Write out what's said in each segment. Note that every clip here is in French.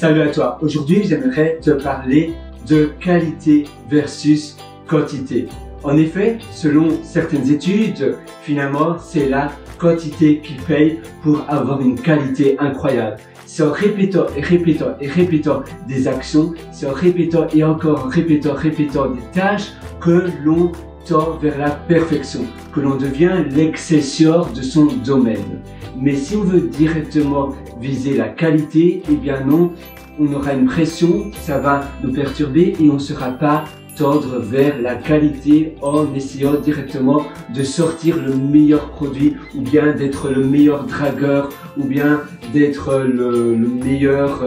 Salut à toi, aujourd'hui j'aimerais te parler de qualité versus quantité. En effet, selon certaines études, finalement c'est la quantité qui paye pour avoir une qualité incroyable. C'est en répétant et répétant et répétant des actions, c'est en répétant et encore répétant des tâches que l'on tend vers la perfection, que l'on devient l'excesseur de son domaine. Mais si on veut directement viser la qualité, eh bien non, on aura une pression, ça va nous perturber et on ne sera pas tendre vers la qualité en essayant directement de sortir le meilleur produit ou bien d'être le meilleur dragueur ou bien d'être le meilleur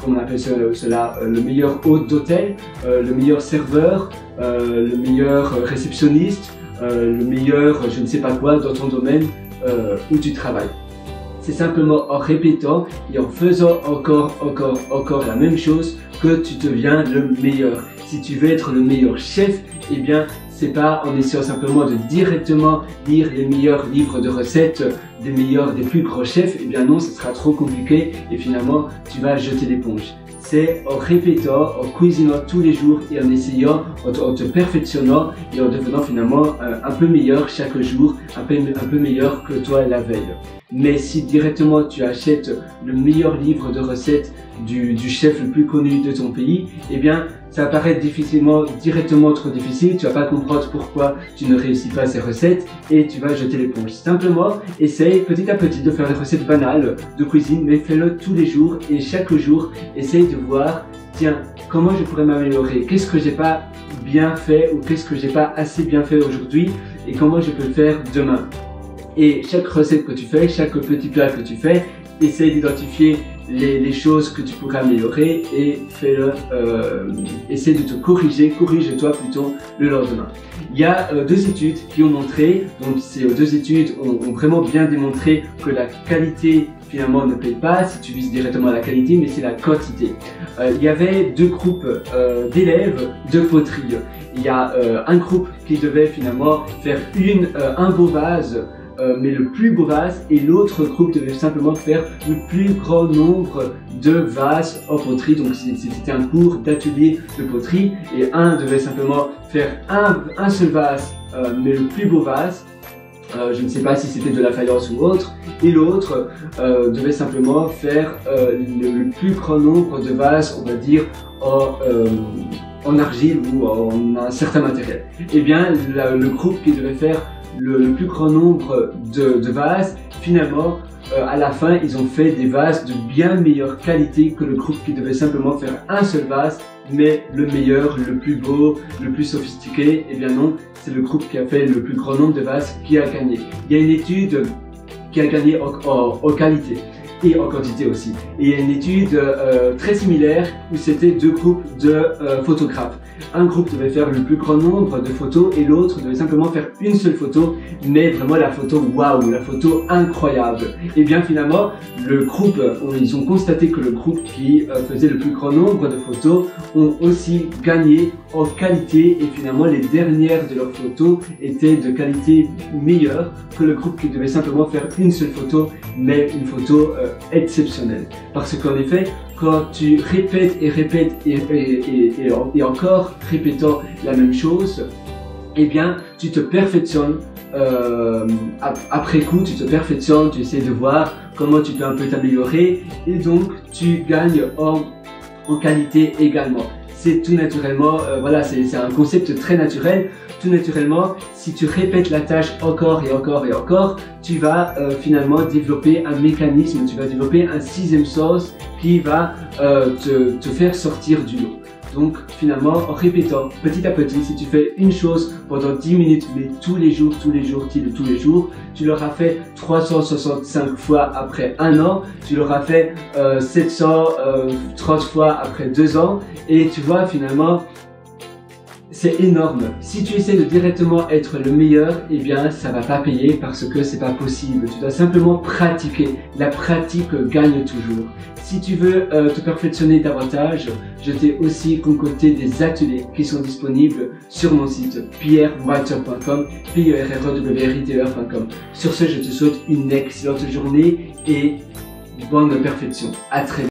comment on appelle cela, le meilleur hôte d'hôtel, le meilleur serveur, le meilleur réceptionniste, le meilleur je ne sais pas quoi dans ton domaine où tu travailles. C'est simplement en répétant et en faisant encore la même chose que tu deviens le meilleur. Si tu veux être le meilleur chef, eh bien c'est pas en essayant simplement de directement lire les meilleurs livres de recettes des plus gros chefs, eh bien non, ce sera trop compliqué et finalement tu vas jeter l'éponge. C'est en répétant, en cuisinant tous les jours et en essayant, en te perfectionnant et en devenant finalement un peu meilleur chaque jour, un peu meilleur que toi la veille. Mais si directement tu achètes le meilleur livre de recettes du chef le plus connu de ton pays, eh bien ça va paraître directement trop difficile, tu vas pas comprendre pourquoi tu ne réussis pas ces recettes et tu vas jeter l'éponge. Simplement, essaye petit à petit de faire des recettes banales de cuisine, mais fais-le tous les jours et chaque jour, essaye de voir, tiens, comment je pourrais m'améliorer, qu'est-ce que j'ai pas bien fait ou qu'est-ce que j'ai pas assez bien fait aujourd'hui et comment je peux le faire demain. Et chaque recette que tu fais, chaque petit plat que tu fais, essaye d'identifier les choses que tu pourrais améliorer et essaie de te corrige-toi plutôt le lendemain. Il y a deux études qui ont montré, donc ces deux études ont vraiment bien démontré que la qualité finalement ne paye pas si tu vises directement la qualité, mais c'est la quantité. Il y avait deux groupes d'élèves de poterie. Il y a un groupe qui devait finalement faire un beau vase, mais le plus beau vase, et l'autre groupe devait simplement faire le plus grand nombre de vases en poterie. Donc c'était un cours d'atelier de poterie et un devait simplement faire un seul vase, mais le plus beau vase. Je ne sais pas si c'était de la faïence ou autre, et l'autre devait simplement faire le plus grand nombre de vases, on va dire, en argile ou en un certain matériel. Et bien le groupe qui devait faire le plus grand nombre de vases, finalement à la fin ils ont fait des vases de bien meilleure qualité que le groupe qui devait simplement faire un seul vase, mais le meilleur, le plus beau, le plus sophistiqué. Et bien non, c'est le groupe qui a fait le plus grand nombre de vases qui a gagné. Il y a une étude qui a gagné en qualité et en quantité aussi. Et il y a une étude très similaire où c'était deux groupes de photographes. Un groupe devait faire le plus grand nombre de photos et l'autre devait simplement faire une seule photo, mais vraiment la photo waouh, la photo incroyable. Et bien finalement, le groupe, ils ont constaté que le groupe qui faisait le plus grand nombre de photos ont aussi gagné en qualité et finalement les dernières de leurs photos étaient de qualité meilleure que le groupe qui devait simplement faire une seule photo, mais une photo exceptionnelle. Parce qu'en effet, quand tu répètes et encore répétant la même chose, eh bien tu te perfectionnes. Après coup, tu te perfectionnes, tu essaies de voir comment tu peux un peu t'améliorer et donc tu gagnes en qualité également. C'est tout naturellement, voilà, c'est un concept très naturel. Tout naturellement, si tu répètes la tâche encore et encore, tu vas finalement développer un mécanisme, tu vas développer un sixième sens qui va te faire sortir du lot. Donc finalement, en répétant petit à petit, si tu fais une chose pendant 10 minutes, mais tous les jours, tu l'auras fait 365 fois après un an, tu l'auras fait 730 fois après 2 ans, et tu vois finalement, c'est énorme. Si tu essaies de directement être le meilleur, eh bien ça va pas payer parce que c'est pas possible. Tu dois simplement pratiquer. La pratique gagne toujours. Si tu veux te perfectionner davantage, je t'ai aussi concocté des ateliers qui sont disponibles sur mon site pierrewriter.com, pierrewriter.com. Sur ce, je te souhaite une excellente journée et bonne perfection. À très vite.